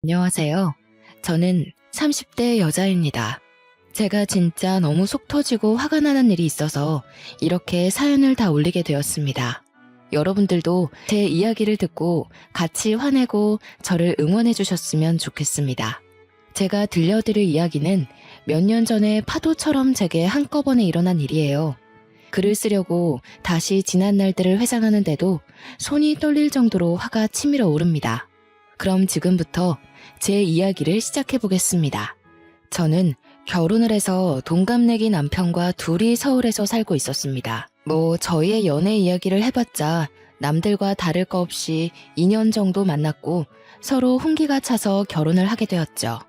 안녕하세요. 저는 30대 여자입니다. 제가 진짜 너무 속 터지고 화가 나는 일이 있어서 이렇게 사연을 다 올리게 되었습니다. 여러분들도 제 이야기를 듣고 같이 화내고 저를 응원해 주셨으면 좋겠습니다. 제가 들려드릴 이야기는 몇 년 전에 파도처럼 제게 한꺼번에 일어난 일이에요. 글을 쓰려고 다시 지난 날들을 회상하는데도 손이 떨릴 정도로 화가 치밀어 오릅니다. 그럼 지금부터 제 이야기를 시작해 보겠습니다. 저는 결혼을 해서 동갑내기 남편과 둘이 서울에서 살고 있었습니다. 저희의 연애 이야기를 해봤자 남들과 다를 거 없이 2년 정도 만났고 서로 훈기가 차서 결혼을 하게 되었죠.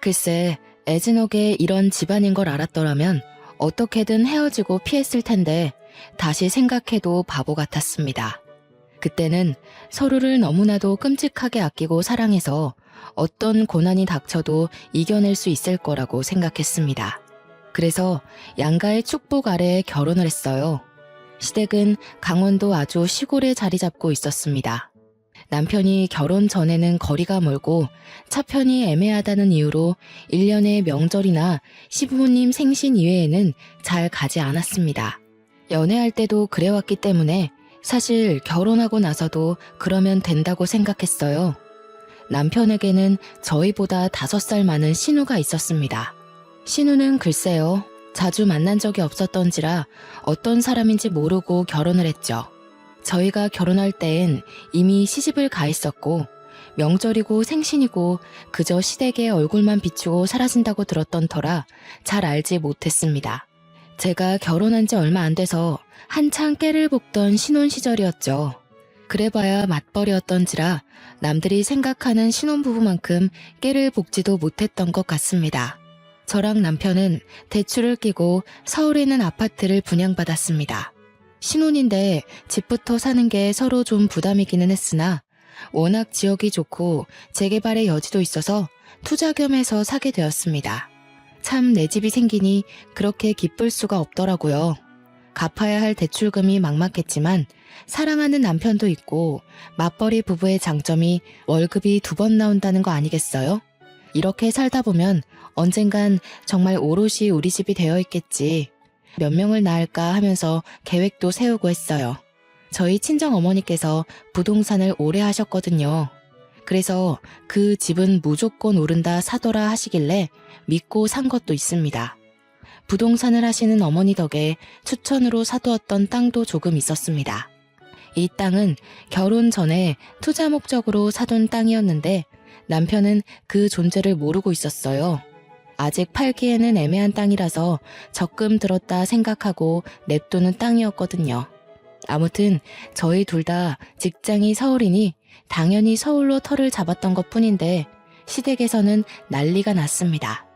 글쎄, 애진옥에 이런 집안인 걸 알았더라면 어떻게든 헤어지고 피했을 텐데 다시 생각해도 바보 같았습니다. 그때는 서로를 너무나도 끔찍하게 아끼고 사랑해서 어떤 고난이 닥쳐도 이겨낼 수 있을 거라고 생각했습니다. 그래서 양가의 축복 아래 결혼을 했어요. 시댁은 강원도 아주 시골에 자리 잡고 있었습니다. 남편이 결혼 전에는 거리가 멀고 차편이 애매하다는 이유로 1년에 명절이나 시부모님 생신 이외에는 잘 가지 않았습니다. 연애할 때도 그래왔기 때문에 사실 결혼하고 나서도 그러면 된다고 생각했어요. 남편에게는 저희보다 5살 많은 신우가 있었습니다. 신우는 글쎄요, 자주 만난 적이 없었던지라 어떤 사람인지 모르고 결혼을 했죠. 저희가 결혼할 때엔 이미 시집을 가 있었고 명절이고 생신이고 그저 시댁의 얼굴만 비추고 사라진다고 들었던 터라 잘 알지 못했습니다. 제가 결혼한 지 얼마 안 돼서 한창 깨를 볶던 신혼 시절이었죠. 그래봐야 맞벌이였던지라 남들이 생각하는 신혼부부만큼 깨를 볶지도 못했던 것 같습니다. 저랑 남편은 대출을 끼고 서울에 있는 아파트를 분양받았습니다. 신혼인데 집부터 사는 게 서로 좀 부담이기는 했으나 워낙 지역이 좋고 재개발의 여지도 있어서 투자 겸해서 사게 되었습니다. 참 내 집이 생기니 그렇게 기쁠 수가 없더라고요. 갚아야 할 대출금이 막막했지만 사랑하는 남편도 있고 맞벌이 부부의 장점이 월급이 2번 나온다는 거 아니겠어요? 이렇게 살다 보면 언젠간 정말 오롯이 우리 집이 되어 있겠지. 몇 명을 낳을까 하면서 계획도 세우고 했어요. 저희 친정어머니께서 부동산을 오래 하셨거든요. 그래서 그 집은 무조건 오른다 사더라 하시길래 믿고 산 것도 있습니다. 부동산을 하시는 어머니 덕에 추천으로 사두었던 땅도 조금 있었습니다. 이 땅은 결혼 전에 투자 목적으로 사둔 땅이었는데 남편은 그 존재를 모르고 있었어요. 아직 팔기에는 애매한 땅이라서 적금 들었다 생각하고 냅두는 땅이었거든요. 아무튼 저희 둘 다 직장이 서울이니 당연히 서울로 터를 잡았던 것뿐인데 시댁에서는 난리가 났습니다.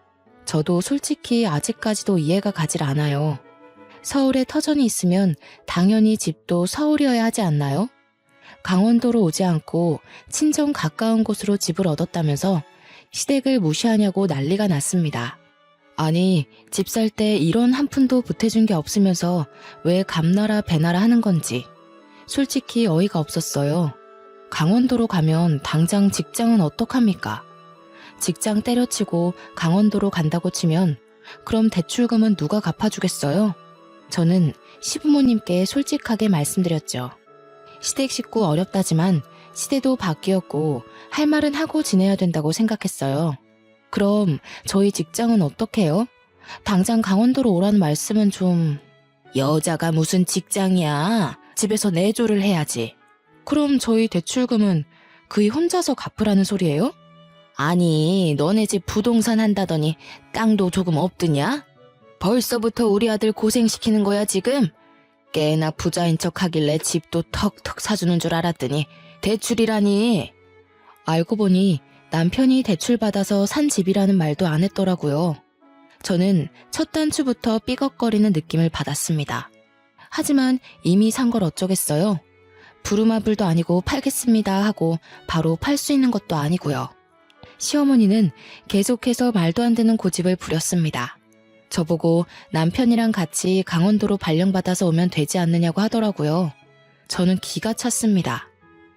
저도 솔직히 아직까지도 이해가 가질 않아요. 서울에 터전이 있으면 당연히 집도 서울이어야 하지 않나요? 강원도로 오지 않고 친정 가까운 곳으로 집을 얻었다면서 시댁을 무시하냐고 난리가 났습니다. 아니, 집 살 때 이런 한 푼도 보태준 게 없으면서 왜 감나라 배나라 하는 건지 솔직히 어이가 없었어요. 강원도로 가면 당장 직장은 어떡합니까? 직장 때려치고 강원도로 간다고 치면 그럼 대출금은 누가 갚아주겠어요? 저는 시부모님께 솔직하게 말씀드렸죠. 시댁 식구 어렵다지만 시대도 바뀌었고 할 말은 하고 지내야 된다고 생각했어요. 그럼 저희 직장은 어떡해요? 당장 강원도로 오라는 말씀은 좀... 여자가 무슨 직장이야. 집에서 내조를 해야지. 그럼 저희 대출금은 그이 혼자서 갚으라는 소리예요? 아니, 너네 집 부동산 한다더니 땅도 조금 없드냐? 벌써부터 우리 아들 고생시키는 거야 지금? 꽤나 부자인 척 하길래 집도 턱턱 사주는 줄 알았더니 대출이라니. 알고 보니 남편이 대출받아서 산 집이라는 말도 안 했더라고요. 저는 첫 단추부터 삐걱거리는 느낌을 받았습니다. 하지만 이미 산 걸 어쩌겠어요? 부루마블도 아니고 팔겠습니다 하고 바로 팔 수 있는 것도 아니고요. 시어머니는 계속해서 말도 안 되는 고집을 부렸습니다. 저보고 남편이랑 같이 강원도로 발령받아서 오면 되지 않느냐고 하더라고요. 저는 기가 찼습니다.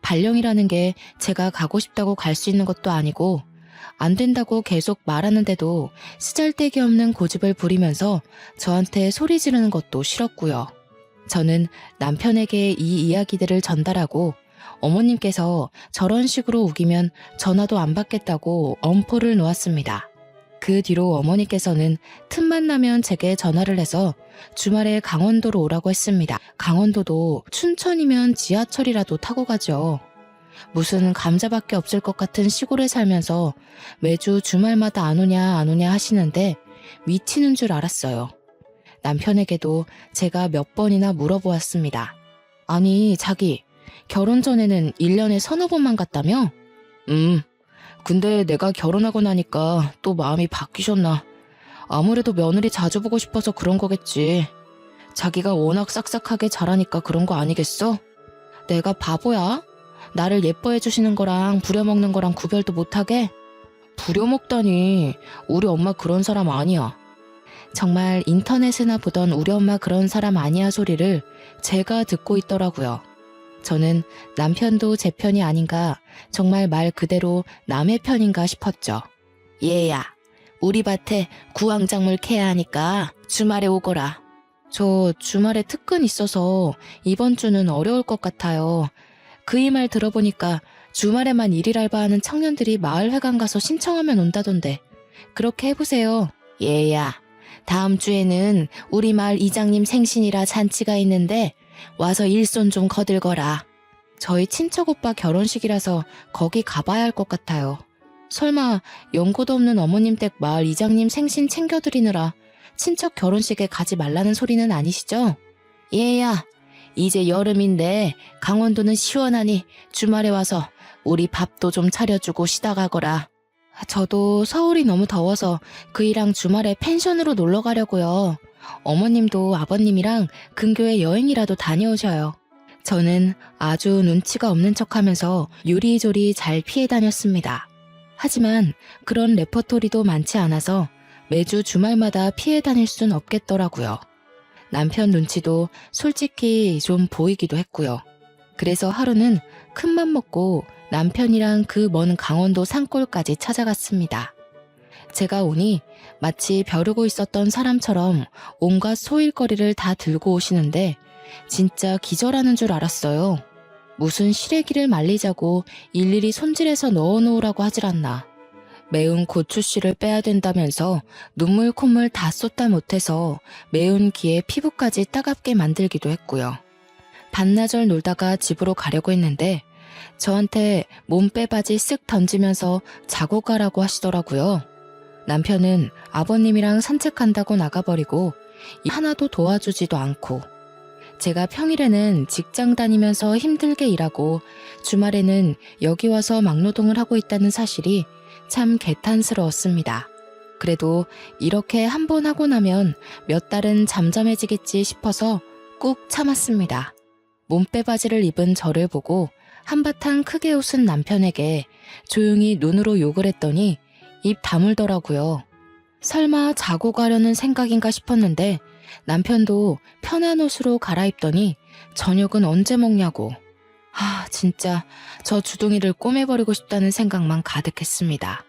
발령이라는 게 제가 가고 싶다고 갈 수 있는 것도 아니고 안 된다고 계속 말하는데도 쓰잘데기 없는 고집을 부리면서 저한테 소리 지르는 것도 싫었고요. 저는 남편에게 이 이야기들을 전달하고 어머님께서 저런 식으로 우기면 전화도 안 받겠다고 엄포를 놓았습니다. 그 뒤로 어머니께서는 틈만 나면 제게 전화를 해서 주말에 강원도로 오라고 했습니다. 강원도도 춘천이면 지하철이라도 타고 가죠. 무슨 감자밖에 없을 것 같은 시골에 살면서 매주 주말마다 안 오냐 하시는데 미치는 줄 알았어요. 남편에게도 제가 몇 번이나 물어보았습니다. 아니, 자기 결혼 전에는 1년에 서너 번만 갔다며? 근데 내가 결혼하고 나니까 또 마음이 바뀌셨나. 아무래도 며느리 자주 보고 싶어서 그런 거겠지. 자기가 워낙 싹싹하게 자라니까 그런 거 아니겠어? 내가 바보야? 나를 예뻐해 주시는 거랑 부려먹는 거랑 구별도 못하게? 부려먹다니, 우리 엄마 그런 사람 아니야. 정말 인터넷에나 보던 우리 엄마 그런 사람 아니야 소리를 제가 듣고 있더라고요. 저는 남편도 제 편이 아닌가, 정말 말 그대로 남의 편인가 싶었죠. 얘야, 우리 밭에 구황작물 캐야 하니까 주말에 오거라. 저 주말에 특근 있어서 이번 주는 어려울 것 같아요. 그이 말 들어보니까 주말에만 일일 알바하는 청년들이 마을회관 가서 신청하면 온다던데. 그렇게 해보세요. 얘야, 다음 주에는 우리 마을 이장님 생신이라 잔치가 있는데 와서 일손 좀 거들거라. 저희 친척 오빠 결혼식이라서 거기 가봐야 할 것 같아요. 설마 연고도 없는 어머님 댁 마을 이장님 생신 챙겨드리느라 친척 결혼식에 가지 말라는 소리는 아니시죠? 얘야, 이제 여름인데 강원도는 시원하니 주말에 와서 우리 밥도 좀 차려주고 쉬다 가거라. 저도 서울이 너무 더워서 그이랑 주말에 펜션으로 놀러 가려고요. 어머님도 아버님이랑 근교에 여행이라도 다녀오셔요. 저는 아주 눈치가 없는 척하면서 요리조리 잘 피해 다녔습니다. 하지만 그런 레퍼토리도 많지 않아서 매주 주말마다 피해 다닐 순 없겠더라고요. 남편 눈치도 솔직히 좀 보이기도 했고요. 그래서 하루는 큰맘 먹고 남편이랑 그 먼 강원도 산골까지 찾아갔습니다. 제가 오니 마치 벼르고 있었던 사람처럼 온갖 소일거리를 다 들고 오시는데 진짜 기절하는 줄 알았어요. 무슨 시래기를 말리자고 일일이 손질해서 넣어놓으라고 하질 않나. 매운 고추씨를 빼야 된다면서 눈물 콧물 다 쏟다 못해서 매운 기에 피부까지 따갑게 만들기도 했고요. 반나절 놀다가 집으로 가려고 했는데 저한테 몸빼바지 쓱 던지면서 자고 가라고 하시더라고요. 남편은 아버님이랑 산책한다고 나가버리고 하나도 도와주지도 않고, 제가 평일에는 직장 다니면서 힘들게 일하고 주말에는 여기 와서 막노동을 하고 있다는 사실이 참 개탄스러웠습니다. 그래도 이렇게 한 번 하고 나면 몇 달은 잠잠해지겠지 싶어서 꾹 참았습니다. 몸빼바지를 입은 저를 보고 한바탕 크게 웃은 남편에게 조용히 눈으로 욕을 했더니 입 다물더라고요. 설마 자고 가려는 생각인가 싶었는데 남편도 편한 옷으로 갈아입더니 저녁은 언제 먹냐고. 진짜 저 주둥이를 꼬매버리고 싶다는 생각만 가득했습니다.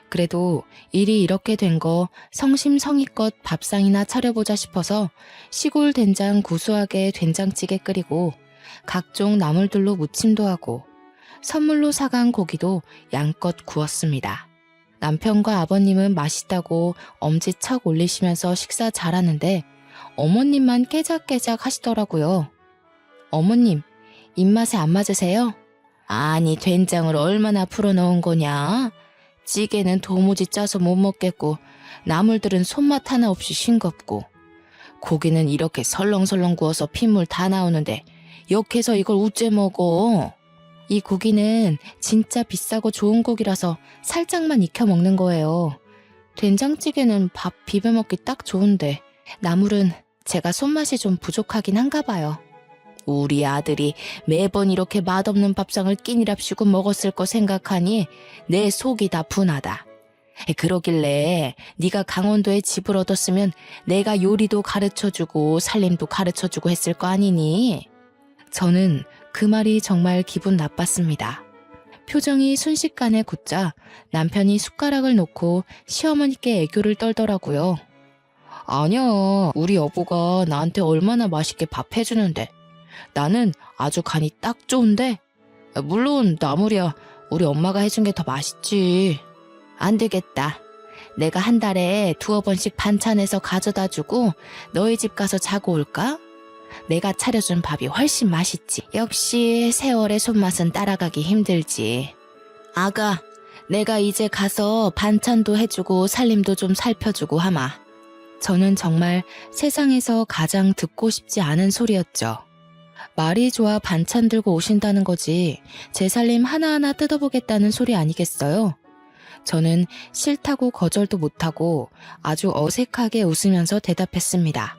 그래도 일이 이렇게 된 거 성심성의껏 밥상이나 차려보자 싶어서 시골 된장 구수하게 된장찌개 끓이고 각종 나물들로 무침도 하고 선물로 사간 고기도 양껏 구웠습니다. 남편과 아버님은 맛있다고 엄지척 올리시면서 식사 잘하는데 어머님만 깨작깨작 하시더라고요. 어머님, 입맛에 안 맞으세요? 아니, 된장을 얼마나 풀어넣은 거냐? 찌개는 도무지 짜서 못 먹겠고 나물들은 손맛 하나 없이 싱겁고 고기는 이렇게 설렁설렁 구워서 핏물 다 나오는데 역해서 이걸 우째 먹어? 이 고기는 진짜 비싸고 좋은 고기라서 살짝만 익혀 먹는 거예요. 된장찌개는 밥 비벼 먹기 딱 좋은데 나물은 제가 손맛이 좀 부족하긴 한가 봐요. 우리 아들이 매번 이렇게 맛없는 밥상을 끼니랍시고 먹었을 거 생각하니 내 속이 다 분하다. 그러길래 네가 강원도에 집을 얻었으면 내가 요리도 가르쳐주고 살림도 가르쳐주고 했을 거 아니니? 저는 그 말이 정말 기분 나빴습니다. 표정이 순식간에 굳자 남편이 숟가락을 놓고 시어머니께 애교를 떨더라고요. 아니야, 우리 여보가 나한테 얼마나 맛있게 밥 해주는데. 나는 아주 간이 딱 좋은데. 물론 나물이야 우리 엄마가 해준 게 더 맛있지. 안 되겠다. 내가 한 달에 2-3번씩 반찬해서 가져다 주고 너희 집 가서 자고 올까? 내가 차려준 밥이 훨씬 맛있지. 역시 세월의 손맛은 따라가기 힘들지. 아가, 내가 이제 가서 반찬도 해주고 살림도 좀 살펴주고 하마. 저는 정말 세상에서 가장 듣고 싶지 않은 소리였죠. 말이 좋아 반찬 들고 오신다는 거지 제 살림 하나하나 뜯어보겠다는 소리 아니겠어요? 저는 싫다고 거절도 못하고 아주 어색하게 웃으면서 대답했습니다.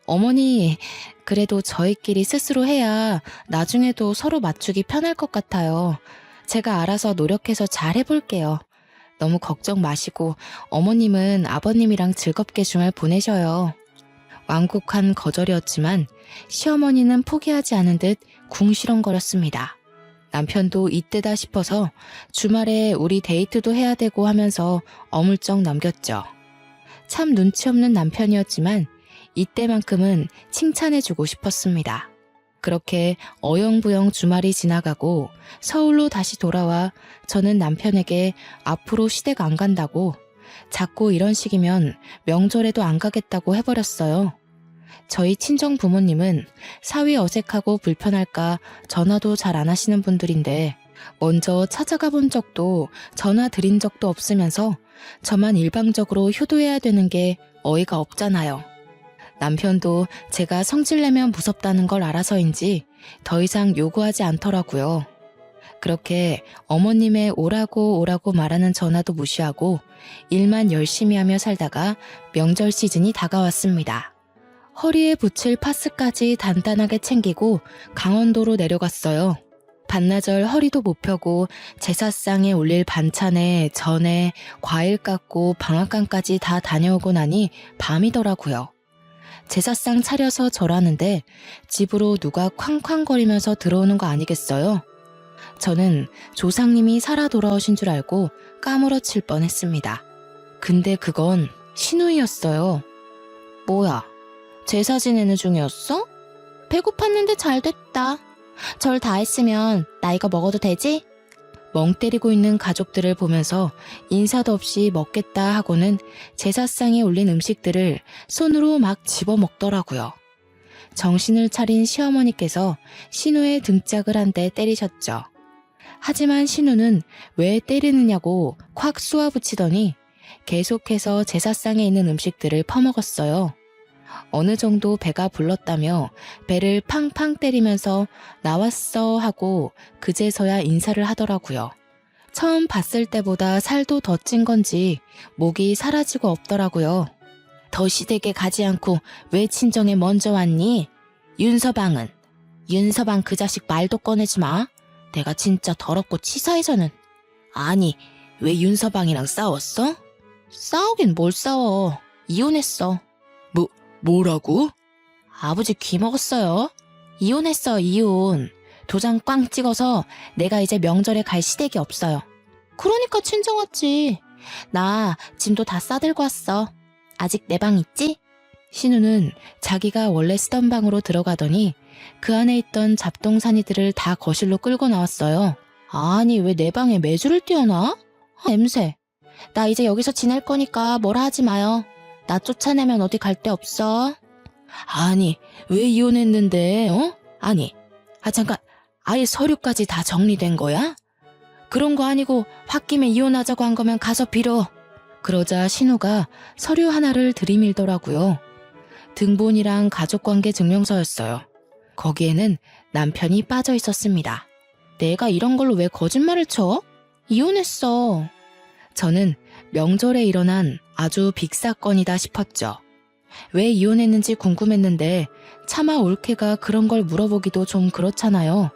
어머니, 그래도 저희끼리 스스로 해야 나중에도 서로 맞추기 편할 것 같아요. 제가 알아서 노력해서 잘 해볼게요. 너무 걱정 마시고 어머님은 아버님이랑 즐겁게 주말 보내셔요. 완곡한 거절이었지만 시어머니는 포기하지 않은 듯 궁시렁거렸습니다. 남편도 이때다 싶어서 주말에 우리 데이트도 해야 되고 하면서 어물쩍 넘겼죠. 참 눈치 없는 남편이었지만 이때만큼은 칭찬해주고 싶었습니다. 그렇게 어영부영 주말이 지나가고 서울로 다시 돌아와 저는 남편에게 앞으로 시댁 안 간다고, 자꾸 이런 식이면 명절에도 안 가겠다고 해버렸어요. 저희 친정 부모님은 사위 어색하고 불편할까 전화도 잘 안 하시는 분들인데 먼저 찾아가 본 적도 전화 드린 적도 없으면서 저만 일방적으로 효도해야 되는 게 어이가 없잖아요. 남편도 제가 성질내면 무섭다는 걸 알아서인지 더 이상 요구하지 않더라고요. 그렇게 어머님의 오라고 말하는 전화도 무시하고 일만 열심히 하며 살다가 명절 시즌이 다가왔습니다. 허리에 붙일 파스까지 단단하게 챙기고 강원도로 내려갔어요. 반나절 허리도 못 펴고 제사상에 올릴 반찬에 전에 과일 깎고 방앗간까지 다 다녀오고 나니 밤이더라고요. 제사상 차려서 절하는데 집으로 누가 쾅쾅거리면서 들어오는 거 아니겠어요? 저는 조상님이 살아 돌아오신 줄 알고 까무러칠 뻔했습니다. 근데 그건 시누이였어요. 뭐야, 제사 지내는 중이었어? 배고팠는데 잘 됐다. 절 다 했으면 나 이거 먹어도 되지? 멍 때리고 있는 가족들을 보면서 인사도 없이 먹겠다 하고는 제사상에 올린 음식들을 손으로 막 집어먹더라고요. 정신을 차린 시어머니께서 신우의 등짝을 한 대 때리셨죠. 하지만 신우는 왜 때리느냐고 콱 쏘아붙이더니 계속해서 제사상에 있는 음식들을 퍼먹었어요. 어느 정도 배가 불렀다며 배를 팡팡 때리면서 나왔어 하고 그제서야 인사를 하더라고요. 처음 봤을 때보다 살도 더 찐 건지 목이 사라지고 없더라고요. 더 시댁에 가지 않고 왜 친정에 먼저 왔니? 윤서방은? 윤서방 그 자식 말도 꺼내지 마. 내가 진짜 더럽고 치사해서는. 아니, 왜 윤서방이랑 싸웠어? 싸우긴 뭘 싸워. 이혼했어. 뭐라고? 아버지 귀 먹었어요. 이혼했어, 이혼. 도장 꽝 찍어서 내가 이제 명절에 갈 시댁이 없어요. 그러니까 친정 왔지. 나 짐도 다 싸들고 왔어. 아직 내 방 있지? 신우는 자기가 원래 쓰던 방으로 들어가더니 그 안에 있던 잡동사니들을 다 거실로 끌고 나왔어요. 아니, 왜 내 방에 매주를 띄워놔? 냄새. 나 이제 여기서 지낼 거니까 뭐라 하지 마요. 나 쫓아내면 어디 갈 데 없어. 아니, 왜 이혼했는데, 어? 아니, 잠깐, 아예 서류까지 다 정리된 거야? 그런 거 아니고 홧김에 이혼하자고 한 거면 가서 빌어. 그러자 신우가 서류 하나를 들이밀더라고요. 등본이랑 가족관계 증명서였어요. 거기에는 남편이 빠져 있었습니다. 내가 이런 걸로 왜 거짓말을 쳐? 이혼했어. 저는 명절에 일어난 아주 빅사건이다 싶었죠. 왜 이혼했는지 궁금했는데 차마 올케가 그런 걸 물어보기도 좀 그렇잖아요.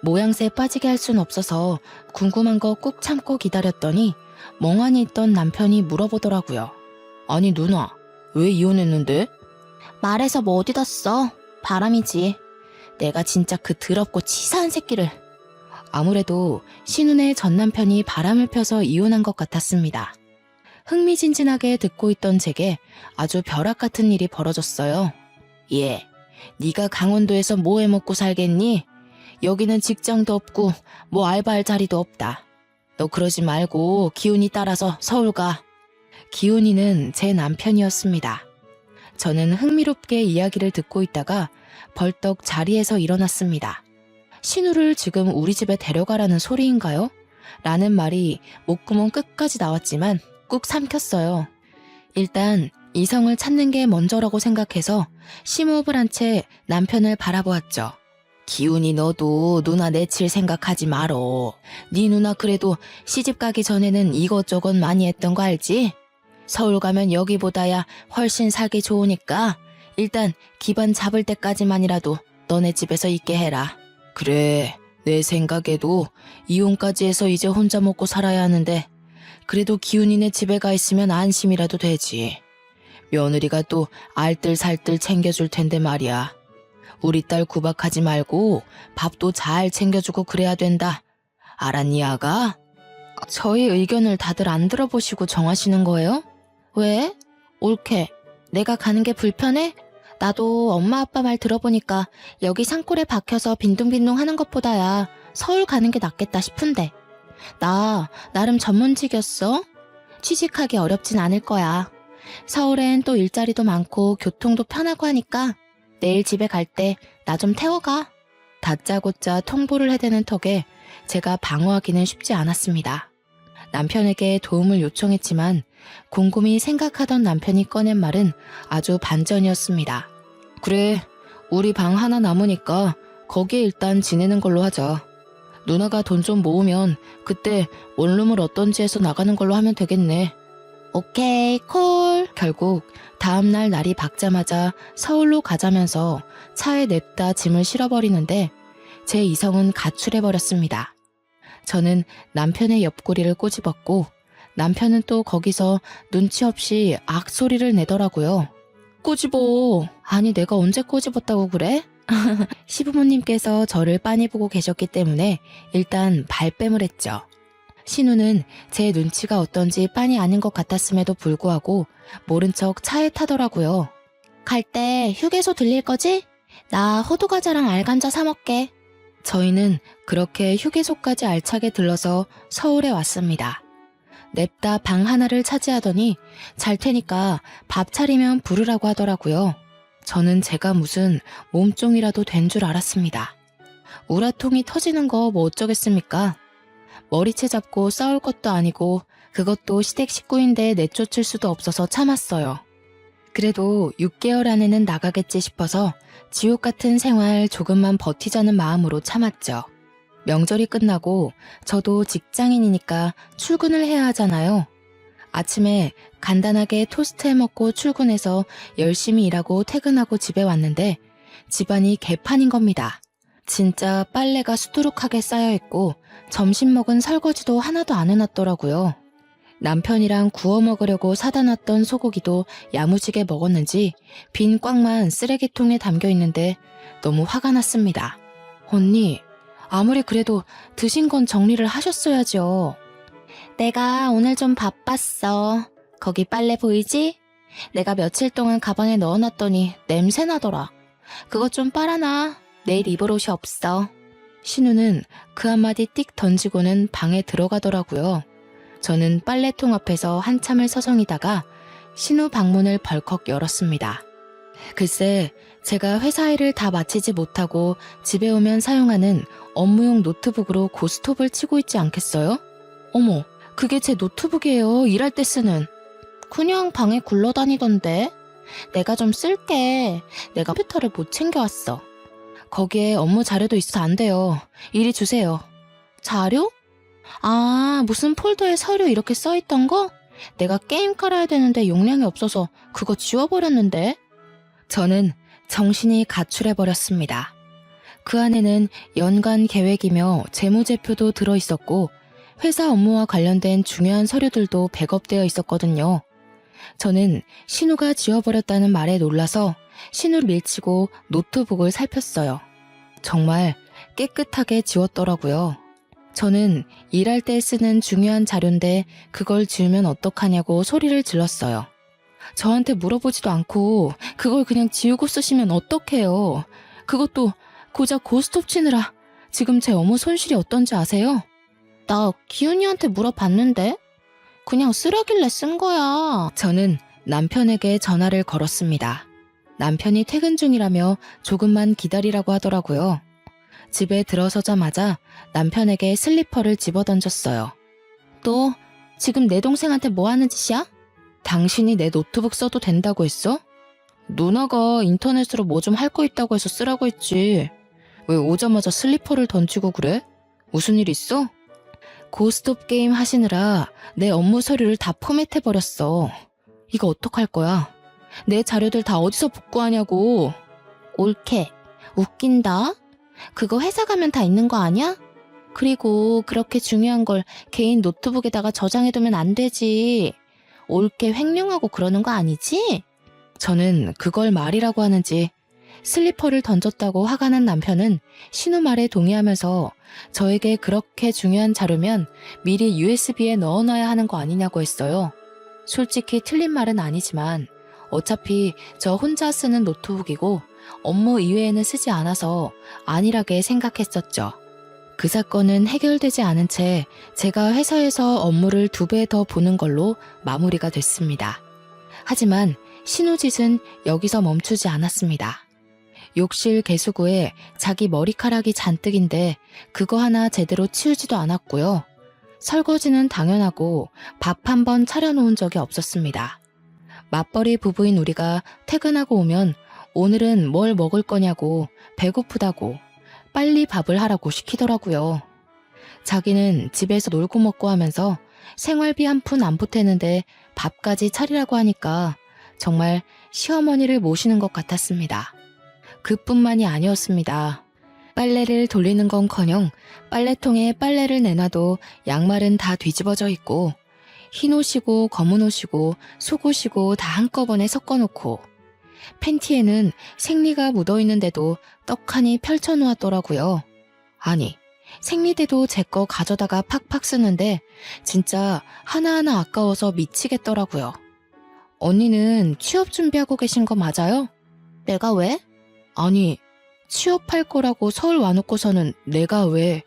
모양새 빠지게 할 순 없어서 궁금한 거 꾹 참고 기다렸더니 멍하니 있던 남편이 물어보더라고요. 아니 누나, 왜 이혼했는데? 말해서 뭐 어디다 써? 바람이지. 내가 진짜 그 더럽고 치사한 새끼를. 아무래도 신운의 전 남편이 바람을 펴서 이혼한 것 같았습니다. 흥미진진하게 듣고 있던 제게 아주 벼락 같은 일이 벌어졌어요. 예, 네가 강원도에서 뭐 해먹고 살겠니? 여기는 직장도 없고 뭐 알바할 자리도 없다. 너 그러지 말고 기훈이 따라서 서울 가. 기훈이는 제 남편이었습니다. 저는 흥미롭게 이야기를 듣고 있다가 벌떡 자리에서 일어났습니다. 신우를 지금 우리 집에 데려가라는 소리인가요? 라는 말이 목구멍 끝까지 나왔지만 꾹 삼켰어요. 일단 이성을 찾는 게 먼저라고 생각해서 심호흡을 한 채 남편을 바라보았죠. 기훈이 너도 누나 내칠 생각하지 말어. 네 누나 그래도 시집 가기 전에는 이것저것 많이 했던 거 알지? 서울 가면 여기보다야 훨씬 살기 좋으니까 일단 기반 잡을 때까지만이라도 너네 집에서 있게 해라. 그래, 내 생각에도 이혼까지 해서 이제 혼자 먹고 살아야 하는데 그래도 기훈이네 집에 가 있으면 안심이라도 되지. 며느리가 또 알뜰살뜰 챙겨줄 텐데 말이야. 우리 딸 구박하지 말고 밥도 잘 챙겨주고 그래야 된다. 알았니, 아가? 저희 의견을 다들 안 들어보시고 정하시는 거예요? 왜? 옳게. 내가 가는 게 불편해? 나도 엄마 아빠 말 들어보니까 여기 산골에 박혀서 빈둥빈둥 하는 것보다야 서울 가는 게 낫겠다 싶은데. 나 나름 전문직이었어. 취직하기 어렵진 않을 거야. 서울엔 또 일자리도 많고 교통도 편하고 하니까 내일 집에 갈 때 나 좀 태워가. 다짜고짜 통보를 해대는 턱에 제가 방어하기는 쉽지 않았습니다. 남편에게 도움을 요청했지만 곰곰이 생각하던 남편이 꺼낸 말은 아주 반전이었습니다. 그래, 우리 방 하나 남으니까 거기에 일단 지내는 걸로 하자. 누나가 돈 좀 모으면 그때 원룸을 어떤지 해서 나가는 걸로 하면 되겠네. 오케이, 콜. 결국 다음날 날이 밝자마자 서울로 가자면서 차에 냅다 짐을 실어버리는데 제 이성은 가출해버렸습니다. 저는 남편의 옆구리를 꼬집었고 남편은 또 거기서 눈치 없이 악소리를 내더라고요. 꼬집어. 아니 내가 언제 꼬집었다고 그래? 시부모님께서 저를 빤히 보고 계셨기 때문에 일단 발뺌을 했죠. 신우는 제 눈치가 어떤지 빤히 아는 것 같았음에도 불구하고 모른 척 차에 타더라고요. 갈 때 휴게소 들릴 거지? 나 호두과자랑 알감자 사 먹게. 저희는 그렇게 휴게소까지 알차게 들러서 서울에 왔습니다. 냅다 방 하나를 차지하더니 잘 테니까 밥 차리면 부르라고 하더라고요. 저는 제가 무슨 몸종이라도 된 줄 알았습니다. 우라통이 터지는 거 뭐 어쩌겠습니까? 머리채 잡고 싸울 것도 아니고 그것도 시댁 식구인데 내쫓을 수도 없어서 참았어요. 그래도 6개월 안에는 나가겠지 싶어서 지옥 같은 생활 조금만 버티자는 마음으로 참았죠. 명절이 끝나고 저도 직장인이니까 출근을 해야 하잖아요. 아침에 간단하게 토스트 해먹고 출근해서 열심히 일하고 퇴근하고 집에 왔는데 집안이 개판인 겁니다. 진짜 빨래가 수두룩하게 쌓여있고 점심 먹은 설거지도 하나도 안 해놨더라고요. 남편이랑 구워 먹으려고 사다 놨던 소고기도 야무지게 먹었는지 빈 꽉만 쓰레기통에 담겨 있는데 너무 화가 났습니다. 언니, 아무리 그래도 드신 건 정리를 하셨어야죠. 내가 오늘 좀 바빴어. 거기 빨래 보이지? 내가 며칠 동안 가방에 넣어놨더니 냄새나더라. 그것 좀 빨아놔. 내일 입을 옷이 없어. 신우는 그 한마디 띡 던지고는 방에 들어가더라고요. 저는 빨래통 앞에서 한참을 서성이다가 신우 방문을 벌컥 열었습니다. 글쎄, 제가 회사 일을 다 마치지 못하고 집에 오면 사용하는 업무용 노트북으로 고스톱을 치고 있지 않겠어요? 어머, 그게 제 노트북이에요. 일할 때 쓰는. 그냥 방에 굴러다니던데. 내가 좀 쓸게. 내가 컴퓨터를 못 챙겨왔어. 거기에 업무 자료도 있어서 안 돼요. 이리 주세요. 자료? 아, 무슨 폴더에 서류 이렇게 써있던 거? 내가 게임 깔아야 되는데 용량이 없어서 그거 지워버렸는데. 저는 정신이 가출해버렸습니다. 그 안에는 연간 계획이며 재무제표도 들어있었고 회사 업무와 관련된 중요한 서류들도 백업되어 있었거든요. 저는 신우가 지워버렸다는 말에 놀라서 신우를 밀치고 노트북을 살폈어요. 정말 깨끗하게 지웠더라고요. 저는 일할 때 쓰는 중요한 자료인데 그걸 지우면 어떡하냐고 소리를 질렀어요. 저한테 물어보지도 않고 그걸 그냥 지우고 쓰시면 어떡해요. 그것도 고작 고스톱 치느라 지금 제 업무 손실이 어떤지 아세요? 나 기훈이한테 물어봤는데 그냥 쓰라길래 쓴 거야. 저는 남편에게 전화를 걸었습니다. 남편이 퇴근 중이라며 조금만 기다리라고 하더라고요. 집에 들어서자마자 남편에게 슬리퍼를 집어던졌어요. 너 지금 내 동생한테 뭐 하는 짓이야? 당신이 내 노트북 써도 된다고 했어? 누나가 인터넷으로 뭐 좀 할 거 있다고 해서 쓰라고 했지. 왜 오자마자 슬리퍼를 던지고 그래? 무슨 일 있어? 고스톱 게임 하시느라 내 업무 서류를 다 포맷해버렸어. 이거 어떡할 거야? 내 자료들 다 어디서 복구하냐고. 옳게. 웃긴다. 그거 회사 가면 다 있는 거 아니야? 그리고 그렇게 중요한 걸 개인 노트북에다가 저장해두면 안 되지. 옳게 횡령하고 그러는 거 아니지? 저는 그걸 말이라고 하는지 슬리퍼를 던졌다고 화가 난 남편은 신우 말에 동의하면서 저에게 그렇게 중요한 자료면 미리 USB에 넣어놔야 하는 거 아니냐고 했어요. 솔직히 틀린 말은 아니지만 어차피 저 혼자 쓰는 노트북이고 업무 이외에는 쓰지 않아서 안일하게 생각했었죠. 그 사건은 해결되지 않은 채 제가 회사에서 업무를 2배 더 보는 걸로 마무리가 됐습니다. 하지만 신우짓은 여기서 멈추지 않았습니다. 욕실 개수구에 자기 머리카락이 잔뜩인데 그거 하나 제대로 치우지도 않았고요. 설거지는 당연하고 밥 한 번 차려놓은 적이 없었습니다. 맞벌이 부부인 우리가 퇴근하고 오면 오늘은 뭘 먹을 거냐고 배고프다고 빨리 밥을 하라고 시키더라고요. 자기는 집에서 놀고 먹고 하면서 생활비 한 푼 안 보태는데 밥까지 차리라고 하니까 정말 시어머니를 모시는 것 같았습니다. 그뿐만이 아니었습니다. 빨래를 돌리는 건커녕 빨래통에 빨래를 내놔도 양말은 다 뒤집어져 있고 흰 옷이고 검은 옷이고 속옷이고 다 한꺼번에 섞어놓고 팬티에는 생리가 묻어있는데도 떡하니 펼쳐놓았더라고요. 아니, 생리대도 제 거 가져다가 팍팍 쓰는데 진짜 하나하나 아까워서 미치겠더라고요. 언니는 취업 준비하고 계신 거 맞아요? 내가 왜? 아니, 취업할 거라고 서울 와놓고서는 내가 왜?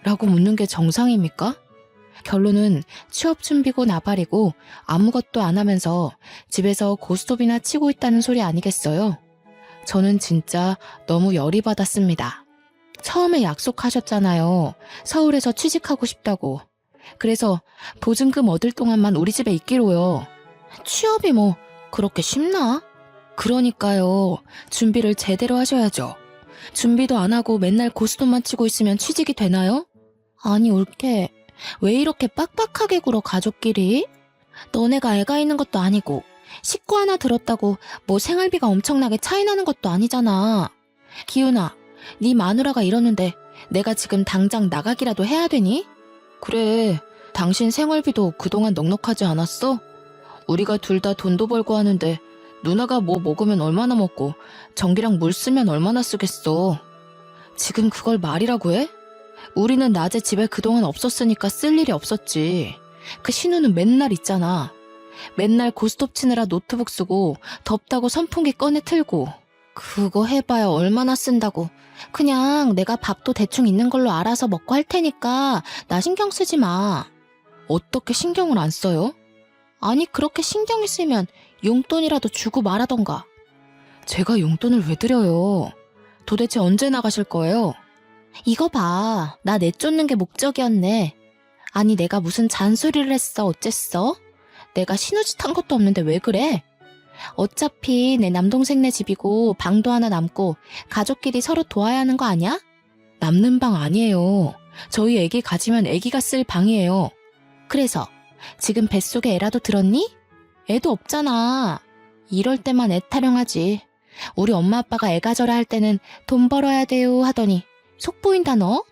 라고 묻는 게 정상입니까? 결론은 취업 준비고 나발이고 아무것도 안 하면서 집에서 고스톱이나 치고 있다는 소리 아니겠어요? 저는 진짜 너무 열이 받았습니다. 처음에 약속하셨잖아요. 서울에서 취직하고 싶다고. 그래서 보증금 얻을 동안만 우리 집에 있기로요. 취업이 뭐 그렇게 쉽나? 그러니까요. 준비를 제대로 하셔야죠. 준비도 안 하고 맨날 고스톱만 치고 있으면 취직이 되나요? 아니 옳게 왜 이렇게 빡빡하게 굴어 가족끼리? 너네가 애가 있는 것도 아니고 식구 하나 들었다고 뭐 생활비가 엄청나게 차이 나는 것도 아니잖아. 기훈아, 네 마누라가 이러는데 내가 지금 당장 나가기라도 해야 되니? 그래, 당신 생활비도 그동안 넉넉하지 않았어? 우리가 둘 다 돈도 벌고 하는데 누나가 뭐 먹으면 얼마나 먹고 전기랑 물 쓰면 얼마나 쓰겠어. 지금 그걸 말이라고 해? 우리는 낮에 집에 그동안 없었으니까 쓸 일이 없었지. 그 신우는 맨날 있잖아. 맨날 고스톱 치느라 노트북 쓰고 덥다고 선풍기 꺼내 틀고. 그거 해봐야 얼마나 쓴다고. 그냥 내가 밥도 대충 있는 걸로 알아서 먹고 할 테니까 나 신경 쓰지 마. 어떻게 신경을 안 써요? 아니 그렇게 신경이 쓰면 용돈이라도 주고 말하던가. 제가 용돈을 왜 드려요? 도대체 언제 나가실 거예요? 이거 봐. 나 내쫓는 게 목적이었네. 아니 내가 무슨 잔소리를 했어 어쨌어? 내가 신우짓 한 것도 없는데 왜 그래? 어차피 내 남동생네 집이고 방도 하나 남고 가족끼리 서로 도와야 하는 거 아니야? 남는 방 아니에요. 저희 애기 가지면 애기가 쓸 방이에요. 그래서 지금 뱃속에 애라도 들었니? 애도 없잖아. 이럴 때만 애 타령하지. 우리 엄마 아빠가 애 가져라 할 때는 돈 벌어야 돼요 하더니 속 보인다 너?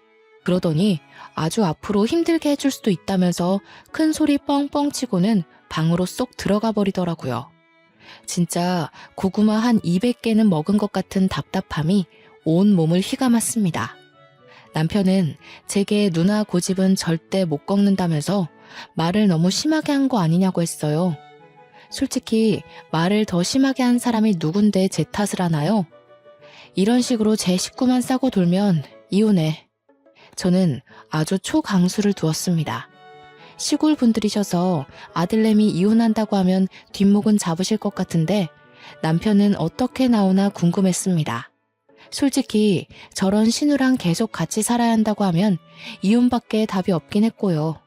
그러더니 아주 앞으로 힘들게 해줄 수도 있다면서 큰 소리 뻥뻥 치고는 방으로 쏙 들어가 버리더라고요. 진짜 고구마 한 200개는 먹은 것 같은 답답함이 온 몸을 휘감았습니다. 남편은 제게 누나 고집은 절대 못 꺾는다면서 말을 너무 심하게 한 거 아니냐고 했어요. 솔직히 말을 더 심하게 한 사람이 누군데 제 탓을 하나요? 이런 식으로 제 식구만 싸고 돌면 이혼해. 저는 아주 초강수를 두었습니다. 시골 분들이셔서 아들내미 이혼한다고 하면 뒷목은 잡으실 것 같은데 남편은 어떻게 나오나 궁금했습니다. 솔직히 저런 신우랑 계속 같이 살아야 한다고 하면 이혼밖에 답이 없긴 했고요.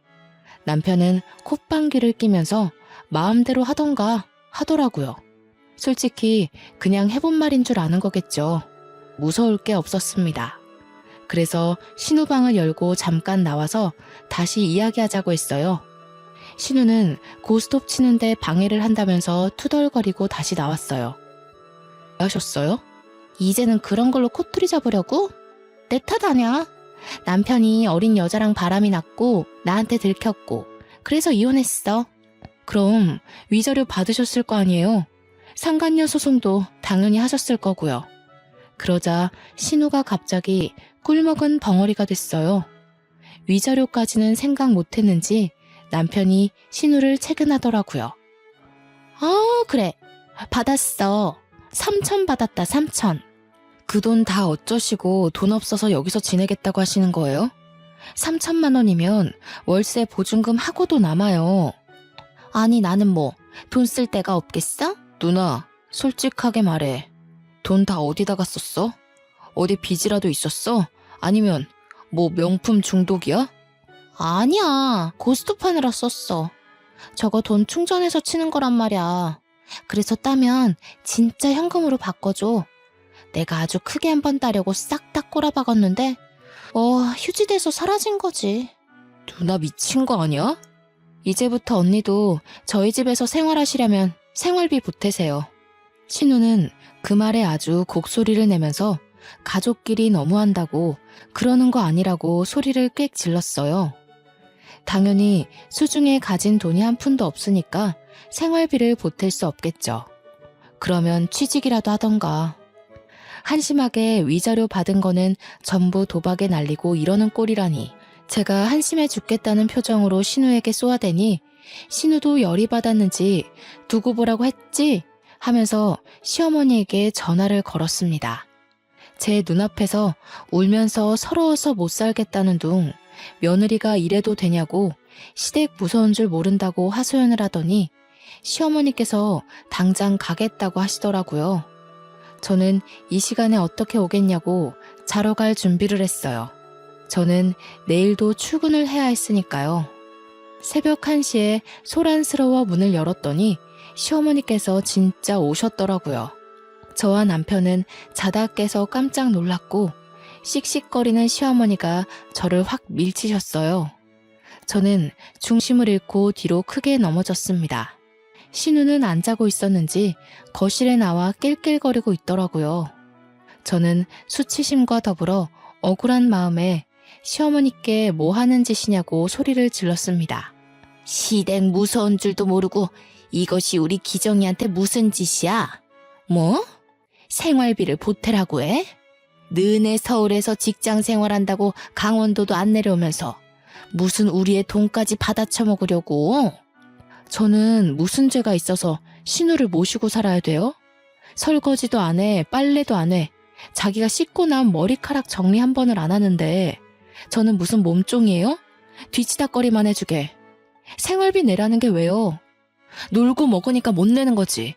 남편은 콧방귀를 끼면서 마음대로 하던가 하더라고요. 솔직히 그냥 해본 말인 줄 아는 거겠죠. 무서울 게 없었습니다. 그래서 신우방을 열고 잠깐 나와서 다시 이야기하자고 했어요. 신우는 고스톱 치는데 방해를 한다면서 투덜거리고 다시 나왔어요. 왜 하셨어요? 이제는 그런 걸로 코투리 잡으려고? 내 탓 아냐? 남편이 어린 여자랑 바람이 났고 나한테 들켰고 그래서 이혼했어. 그럼 위자료 받으셨을 거 아니에요? 상간녀 소송도 당연히 하셨을 거고요. 그러자 신우가 갑자기 꿀먹은 벙어리가 됐어요. 위자료까지는 생각 못했는지 남편이 신우를 채근하더라고요. 그래. 받았어. 3천 받았다, 3천. 그 돈 다 어쩌시고 돈 없어서 여기서 지내겠다고 하시는 거예요? 3천만 원이면 월세 보증금 하고도 남아요. 아니 나는 뭐 돈 쓸 데가 없겠어? 누나, 솔직하게 말해. 돈 다 어디다가 썼어? 어디 빚이라도 있었어? 아니면 뭐 명품 중독이야? 아니야, 고스톱 하느라 썼어. 저거 돈 충전해서 치는 거란 말이야. 그래서 따면 진짜 현금으로 바꿔줘. 내가 아주 크게 한번 따려고 싹 다 꼬라박았는데 휴지돼서 사라진 거지. 누나 미친 거 아니야? 이제부터 언니도 저희 집에서 생활하시려면 생활비 보태세요. 신우는 그 말에 아주 곡소리를 내면서 가족끼리 너무한다고 그러는 거 아니라고 소리를 꽥 질렀어요. 당연히 수중에 가진 돈이 한 푼도 없으니까 생활비를 보탤 수 없겠죠. 그러면 취직이라도 하던가. 한심하게 위자료 받은 거는 전부 도박에 날리고 이러는 꼴이라니. 제가 한심해 죽겠다는 표정으로 신우에게 쏘아대니 신우도 열이 받았는지 두고 보라고 했지? 하면서 시어머니에게 전화를 걸었습니다. 제 눈앞에서 울면서 서러워서 못 살겠다는 둥 며느리가 이래도 되냐고 시댁 무서운 줄 모른다고 하소연을 하더니 시어머니께서 당장 가겠다고 하시더라고요. 저는 이 시간에 어떻게 오겠냐고 자러 갈 준비를 했어요. 저는 내일도 출근을 해야 했으니까요. 새벽 1시에 소란스러워 문을 열었더니 시어머니께서 진짜 오셨더라고요. 저와 남편은 자다 깨서 깜짝 놀랐고 씩씩거리는 시어머니가 저를 확 밀치셨어요. 저는 중심을 잃고 뒤로 크게 넘어졌습니다. 신우는 안 자고 있었는지 거실에 나와 낄낄거리고 있더라고요. 저는 수치심과 더불어 억울한 마음에 시어머니께 뭐 하는 짓이냐고 소리를 질렀습니다. 시댁 무서운 줄도 모르고 이것이 우리 기정이한테 무슨 짓이야? 뭐? 생활비를 보태라고 해? 너네 서울에서 직장 생활한다고 강원도도 안 내려오면서 무슨 우리의 돈까지 받아쳐먹으려고? 저는 무슨 죄가 있어서 신우를 모시고 살아야 돼요? 설거지도 안 해, 빨래도 안 해. 자기가 씻고 나온 머리카락 정리 한 번을 안 하는데 저는 무슨 몸종이에요? 뒤치다꺼리만 해주게. 생활비 내라는 게 왜요? 놀고 먹으니까 못 내는 거지.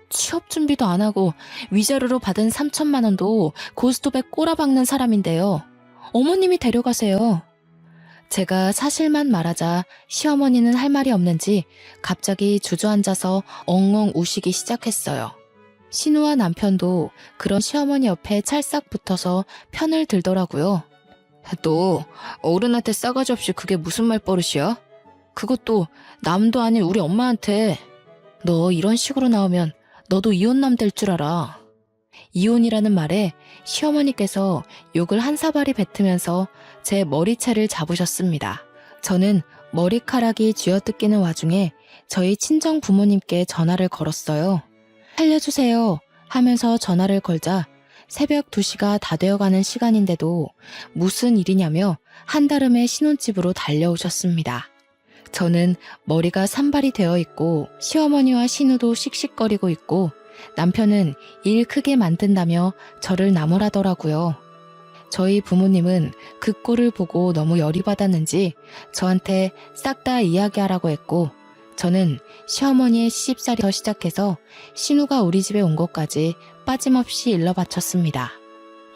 취업 준비도 안 하고 위자료로 받은 3천만 원도 고스톱에 꼬라박는 사람인데요. 어머님이 데려가세요. 제가 사실만 말하자 시어머니는 할 말이 없는지 갑자기 주저앉아서 엉엉 우시기 시작했어요. 신우와 남편도 그런 시어머니 옆에 찰싹 붙어서 편을 들더라고요. 너 어른한테 싸가지 없이 그게 무슨 말버릇이야? 그것도 남도 아닌 우리 엄마한테. 너 이런 식으로 나오면 너도 이혼남 될 줄 알아. 이혼이라는 말에 시어머니께서 욕을 한 사발이 뱉으면서 제 머리채를 잡으셨습니다. 저는 머리카락이 쥐어뜯기는 와중에 저희 친정 부모님께 전화를 걸었어요. 살려주세요 하면서 전화를 걸자 새벽 2시가 다 되어가는 시간인데도 무슨 일이냐며 한달음에 신혼집으로 달려오셨습니다. 저는 머리가 산발이 되어 있고 시어머니와 신우도 씩씩거리고 있고 남편은 일 크게 만든다며 저를 나무라더라고요. 저희 부모님은 그 꼴을 보고 너무 열이 받았는지 저한테 싹 다 이야기하라고 했고 저는 시어머니의 시집살이부터 시작해서 신우가 우리 집에 온 것까지 빠짐없이 일러 바쳤습니다.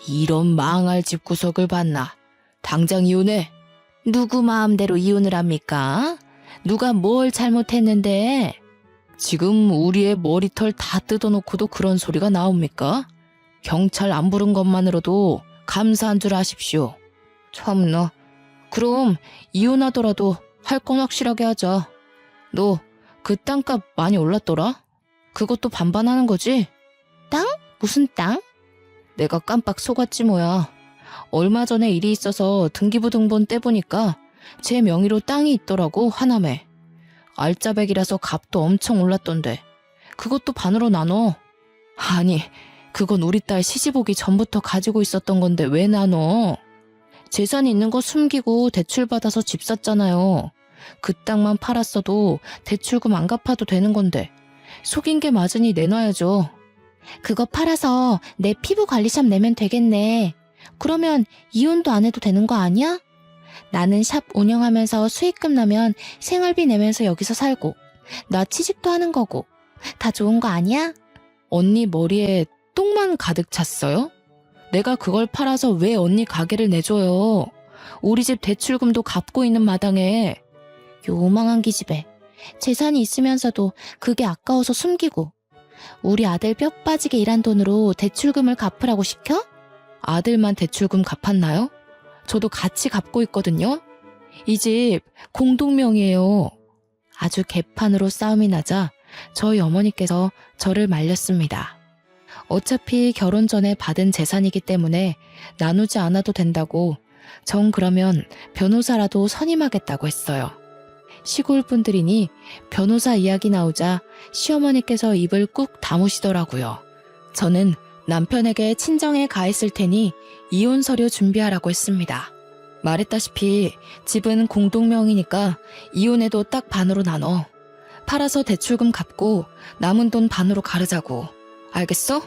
이런 망할 집구석을 봤나? 당장 이혼해. 누구 마음대로 이혼을 합니까? 누가 뭘 잘못했는데? 지금 우리의 머리털 다 뜯어놓고도 그런 소리가 나옵니까? 경찰 안 부른 것만으로도 감사한 줄 아십시오. 참나. 그럼 이혼하더라도 할 건 확실하게 하자. 너 그 땅값 많이 올랐더라? 그것도 반반하는 거지? 땅? 무슨 땅? 내가 깜빡 속았지 뭐야. 얼마 전에 일이 있어서 등기부등본 떼보니까 제 명의로 땅이 있더라고, 하남에. 알짜배기라서 값도 엄청 올랐던데 그것도 반으로 나눠. 아니, 그건 우리 딸 시집 오기 전부터 가지고 있었던 건데 왜 나눠? 재산이 있는 거 숨기고 대출받아서 집 샀잖아요. 그 땅만 팔았어도 대출금 안 갚아도 되는 건데 속인 게 맞으니 내놔야죠. 그거 팔아서 내 피부관리샵 내면 되겠네. 그러면 이혼도 안 해도 되는 거 아니야? 나는 샵 운영하면서 수익금 나면 생활비 내면서 여기서 살고 나 취직도 하는 거고 다 좋은 거 아니야? 언니 머리에 똥만 가득 찼어요? 내가 그걸 팔아서 왜 언니 가게를 내줘요? 우리 집 대출금도 갚고 있는 마당에. 요망한 기집애. 재산이 있으면서도 그게 아까워서 숨기고 우리 아들 뼈 빠지게 일한 돈으로 대출금을 갚으라고 시켜? 아들만 대출금 갚았나요? 저도 같이 갚고 있거든요. 이 집 공동명의예요. 아주 개판으로 싸움이 나자 저희 어머니께서 저를 말렸습니다. 어차피 결혼 전에 받은 재산이기 때문에 나누지 않아도 된다고 정 그러면 변호사라도 선임하겠다고 했어요. 시골 분들이니 변호사 이야기 나오자 시어머니께서 입을 꾹 다무시더라고요. 저는 남편에게 친정에 가 있을 테니 이혼 서류 준비하라고 했습니다. 말했다시피 집은 공동명의니까 이혼해도 딱 반으로 나눠. 팔아서 대출금 갚고 남은 돈 반으로 가르자고. 알겠어?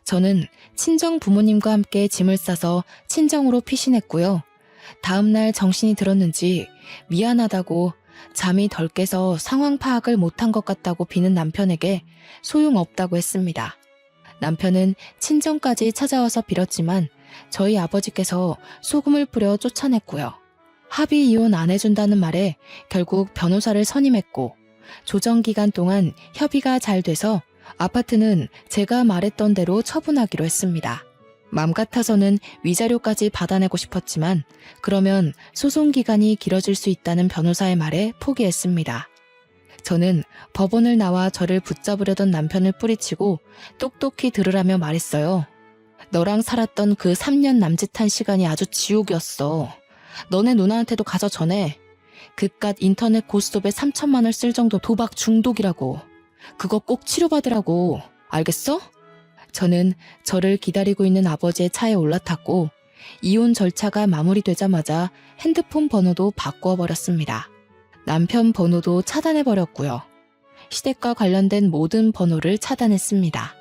저는 친정 부모님과 함께 짐을 싸서 친정으로 피신했고요. 다음날 정신이 들었는지 미안하다고 잠이 덜 깨서 상황 파악을 못한 것 같다고 비는 남편에게 소용없다고 했습니다. 남편은 친정까지 찾아와서 빌었지만 저희 아버지께서 소금을 뿌려 쫓아냈고요. 합의 이혼 안 해준다는 말에 결국 변호사를 선임했고 조정기간 동안 협의가 잘 돼서 아파트는 제가 말했던 대로 처분하기로 했습니다. 맘 같아서는 위자료까지 받아내고 싶었지만 그러면 소송기간이 길어질 수 있다는 변호사의 말에 포기했습니다. 저는 법원을 나와 저를 붙잡으려던 남편을 뿌리치고 똑똑히 들으라며 말했어요. 너랑 살았던 그 3년 남짓한 시간이 아주 지옥이었어. 너네 누나한테도 가서 전해. 그깟 인터넷 고스톱에 3천만 원을 쓸 정도 도박 중독이라고. 그거 꼭 치료받으라고. 알겠어? 저는 저를 기다리고 있는 아버지의 차에 올라탔고 이혼 절차가 마무리되자마자 핸드폰 번호도 바꾸어 버렸습니다. 남편 번호도 차단해버렸고요. 시댁과 관련된 모든 번호를 차단했습니다.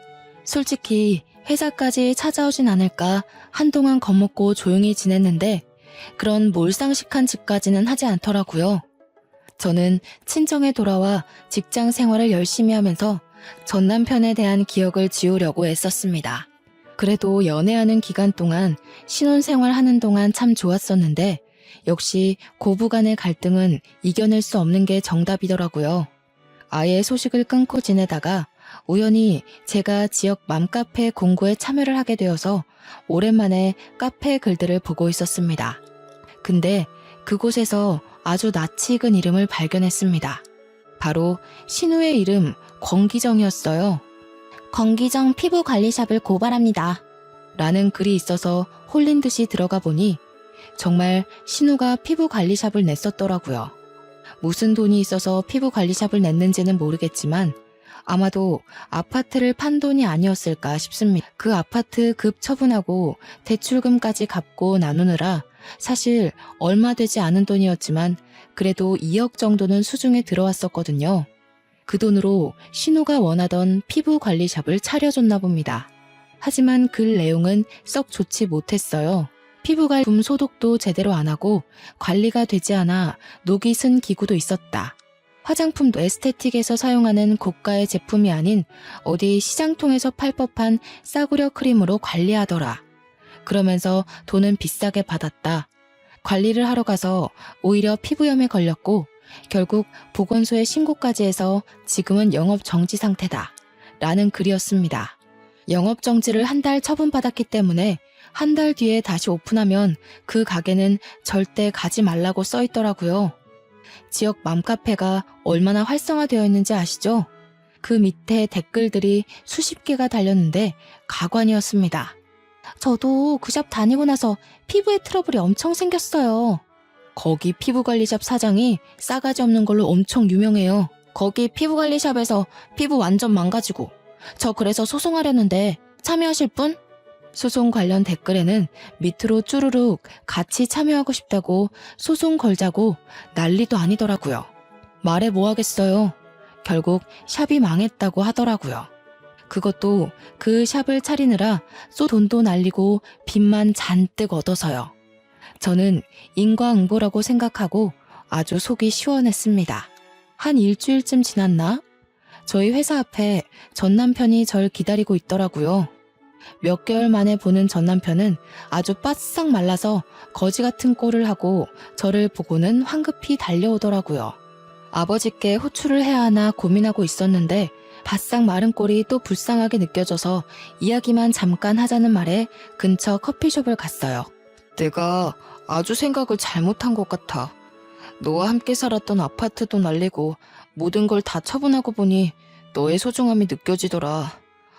솔직히 회사까지 찾아오진 않을까 한동안 겁먹고 조용히 지냈는데 그런 몰상식한 짓까지는 하지 않더라고요. 저는 친정에 돌아와 직장 생활을 열심히 하면서 전 남편에 대한 기억을 지우려고 애썼습니다. 그래도 연애하는 기간 동안 신혼생활 하는 동안 참 좋았었는데 역시 고부간의 갈등은 이겨낼 수 없는 게 정답이더라고요. 아예 소식을 끊고 지내다가 우연히 제가 지역 맘카페 공고에 참여를 하게 되어서 오랜만에 카페 글들을 보고 있었습니다. 근데 그곳에서 아주 낯이 익은 이름을 발견했습니다. 바로 신우의 이름 권기정이었어요. 권기정 피부관리샵을 고발합니다. 라는 글이 있어서 홀린 듯이 들어가 보니 정말 신우가 피부관리샵을 냈었더라고요. 무슨 돈이 있어서 피부관리샵을 냈는지는 모르겠지만 아마도 아파트를 판 돈이 아니었을까 싶습니다. 그 아파트 급 처분하고 대출금까지 갚고 나누느라 사실 얼마 되지 않은 돈이었지만 그래도 2억 정도는 수중에 들어왔었거든요. 그 돈으로 신우가 원하던 피부 관리샵을 차려줬나 봅니다. 하지만 그 내용은 썩 좋지 못했어요. 피부갈굼 소독도 제대로 안 하고 관리가 되지 않아 녹이 쓴 기구도 있었다. 화장품도 에스테틱에서 사용하는 고가의 제품이 아닌 어디 시장통에서 팔 법한 싸구려 크림으로 관리하더라. 그러면서 돈은 비싸게 받았다. 관리를 하러 가서 오히려 피부염에 걸렸고 결국 보건소에 신고까지 해서 지금은 영업 정지 상태다. 라는 글이었습니다. 영업 정지를 한 달 처분받았기 때문에 한 달 뒤에 다시 오픈하면 그 가게는 절대 가지 말라고 써 있더라고요. 지역 맘카페가 얼마나 활성화되어 있는지 아시죠? 그 밑에 댓글들이 수십 개가 달렸는데 가관이었습니다. 저도 그 샵 다니고 나서 피부에 트러블이 엄청 생겼어요. 거기 피부관리샵 사장이 싸가지 없는 걸로 엄청 유명해요. 거기 피부관리샵에서 피부 완전 망가지고 저 그래서 소송하려는데 참여하실 분? 소송 관련 댓글에는 밑으로 쭈루룩 같이 참여하고 싶다고 소송 걸자고 난리도 아니더라고요. 말해 뭐 하겠어요. 결국 샵이 망했다고 하더라고요. 그것도 그 샵을 차리느라 돈도 날리고 빚만 잔뜩 얻어서요. 저는 인과응보라고 생각하고 아주 속이 시원했습니다. 한 일주일쯤 지났나? 저희 회사 앞에 전 남편이 절 기다리고 있더라고요. 몇 개월 만에 보는 전 남편은 아주 바싹 말라서 거지 같은 꼴을 하고 저를 보고는 황급히 달려오더라고요. 아버지께 호출을 해야 하나 고민하고 있었는데 바싹 마른 꼴이 또 불쌍하게 느껴져서 이야기만 잠깐 하자는 말에 근처 커피숍을 갔어요. 내가 아주 생각을 잘못한 것 같아. 너와 함께 살았던 아파트도 날리고 모든 걸 다 처분하고 보니 너의 소중함이 느껴지더라.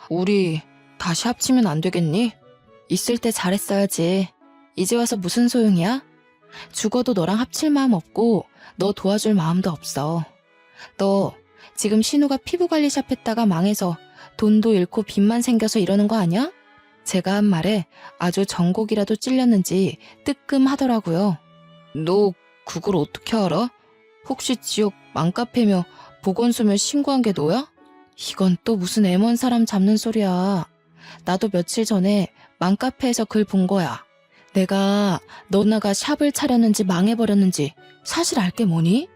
우리 다시 합치면 안 되겠니? 있을 때 잘했어야지. 이제 와서 무슨 소용이야? 죽어도 너랑 합칠 마음 없고 너 도와줄 마음도 없어. 너 지금 신우가 피부관리샵 했다가 망해서 돈도 잃고 빚만 생겨서 이러는 거 아니야? 제가 한 말에 아주 전곡이라도 찔렸는지 뜨끔하더라고요. 너 그걸 어떻게 알아? 혹시 지역 맘카페며 보건소며 신고한 게 너야? 이건 또 무슨 애먼 사람 잡는 소리야. 나도 며칠 전에 맘카페에서 글 본 거야. 내가 너나가 샵을 차렸는지 망해버렸는지 사실 알게 뭐니?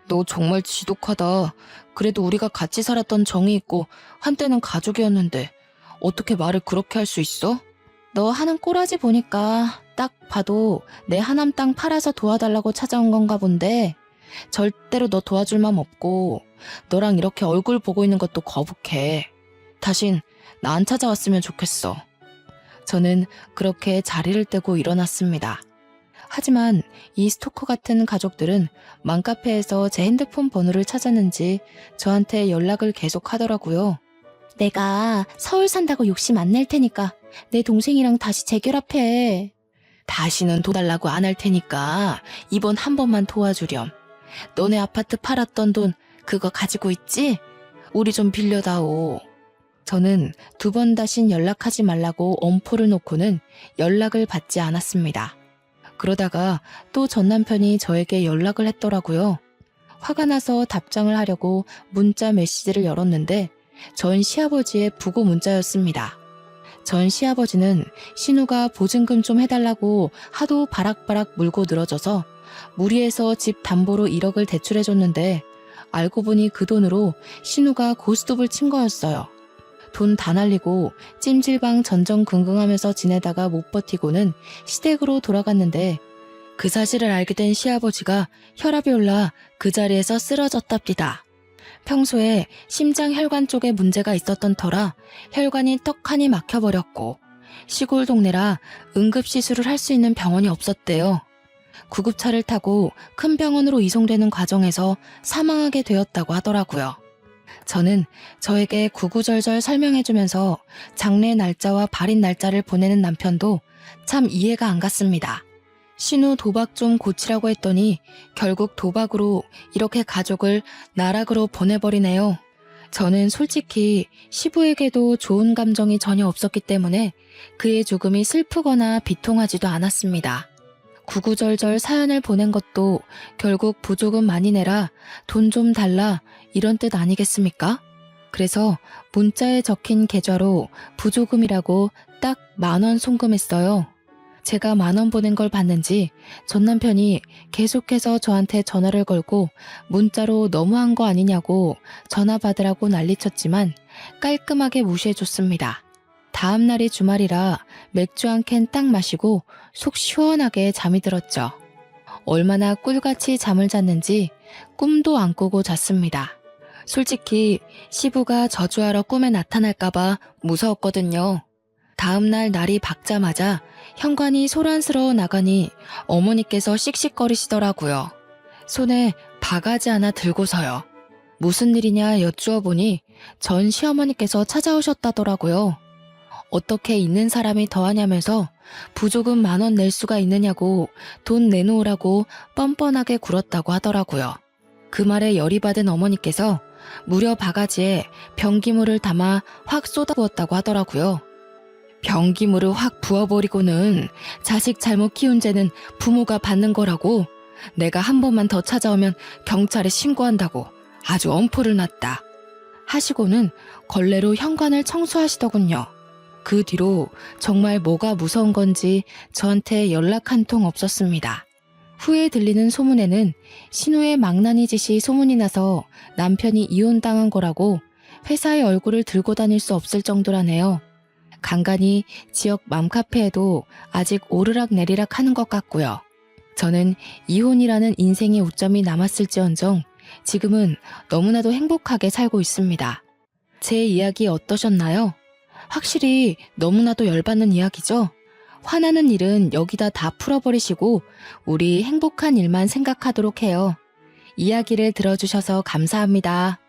너 정말 지독하다. 그래도 우리가 같이 살았던 정이 있고 한때는 가족이었는데 어떻게 말을 그렇게 할 수 있어? 너 하는 꼬라지 보니까 딱 봐도 내 하남 땅 팔아서 도와달라고 찾아온 건가 본데 절대로 너 도와줄 맘 없고 너랑 이렇게 얼굴 보고 있는 것도 거북해. 다신 나 안 찾아왔으면 좋겠어. 저는 그렇게 자리를 떼고 일어났습니다. 하지만 이 스토커 같은 가족들은 맘카페에서 제 핸드폰 번호를 찾았는지 저한테 연락을 계속 하더라고요. 내가 서울 산다고 욕심 안 낼 테니까 내 동생이랑 다시 재결합해. 다시는 도달라고 안 할 테니까 이번 한 번만 도와주렴. 너네 아파트 팔았던 돈 그거 가지고 있지? 우리 좀 빌려다오. 저는 두 번 다신 연락하지 말라고 엄포를 놓고는 연락을 받지 않았습니다. 그러다가 또 전 남편이 저에게 연락을 했더라고요. 화가 나서 답장을 하려고 문자 메시지를 열었는데 전 시아버지의 부고 문자였습니다. 전 시아버지는 신우가 보증금 좀 해달라고 하도 바락바락 물고 늘어져서 무리해서 집 담보로 1억을 대출해줬는데 알고 보니 그 돈으로 신우가 고스톱을 친 거였어요. 돈 다 날리고 찜질방 전전긍긍하면서 지내다가 못 버티고는 시댁으로 돌아갔는데 그 사실을 알게 된 시아버지가 혈압이 올라 그 자리에서 쓰러졌답니다. 평소에 심장 혈관 쪽에 문제가 있었던 터라 혈관이 떡하니 막혀버렸고 시골 동네라 응급시술을 할 수 있는 병원이 없었대요. 구급차를 타고 큰 병원으로 이송되는 과정에서 사망하게 되었다고 하더라고요. 저는 저에게 구구절절 설명해주면서 장례 날짜와 발인 날짜를 보내는 남편도 참 이해가 안 갔습니다. 신우 도박 좀 고치라고 했더니 결국 도박으로 이렇게 가족을 나락으로 보내버리네요. 저는 솔직히 시부에게도 좋은 감정이 전혀 없었기 때문에 그의 죽음이 슬프거나 비통하지도 않았습니다. 구구절절 사연을 보낸 것도 결국 부조금 많이 내라, 돈 좀 달라 이런 뜻 아니겠습니까? 그래서 문자에 적힌 계좌로 부조금이라고 딱 10,000원 송금했어요. 제가 10,000원 보낸 걸 봤는지 전 남편이 계속해서 저한테 전화를 걸고 문자로 너무한 거 아니냐고 전화 받으라고 난리쳤지만 깔끔하게 무시해줬습니다. 다음 날이 주말이라 맥주 한 캔 딱 마시고 속 시원하게 잠이 들었죠. 얼마나 꿀같이 잠을 잤는지 꿈도 안 꾸고 잤습니다. 솔직히 시부가 저주하러 꿈에 나타날까봐 무서웠거든요. 다음날 날이 밝자마자 현관이 소란스러워 나가니 어머니께서 씩씩거리시더라고요. 손에 바가지 하나 들고서요. 무슨 일이냐 여쭈어 보니 전 시어머니께서 찾아오셨다더라고요. 어떻게 있는 사람이 더하냐면서 부조금 10,000원 낼 수가 있느냐고 돈 내놓으라고 뻔뻔하게 굴었다고 하더라고요. 그 말에 열이 받은 어머니께서 무려 바가지에 변기물을 담아 확 쏟아부었다고 하더라고요. 변기물을 확 부어버리고는 자식 잘못 키운 죄는 부모가 받는 거라고, 내가 한 번만 더 찾아오면 경찰에 신고한다고 아주 엄포를 놨다 하시고는 걸레로 현관을 청소하시더군요. 그 뒤로 정말 뭐가 무서운 건지 저한테 연락 한 통 없었습니다. 후에 들리는 소문에는 신우의 망나니 짓이 소문이 나서 남편이 이혼당한 거라고 회사의 얼굴을 들고 다닐 수 없을 정도라네요. 간간히 지역 맘카페에도 아직 오르락내리락 하는 것 같고요. 저는 이혼이라는 인생의 오점이 남았을지언정 지금은 너무나도 행복하게 살고 있습니다. 제 이야기 어떠셨나요? 확실히 너무나도 열받는 이야기죠? 화나는 일은 여기다 다 풀어버리시고 우리 행복한 일만 생각하도록 해요. 이야기를 들어주셔서 감사합니다.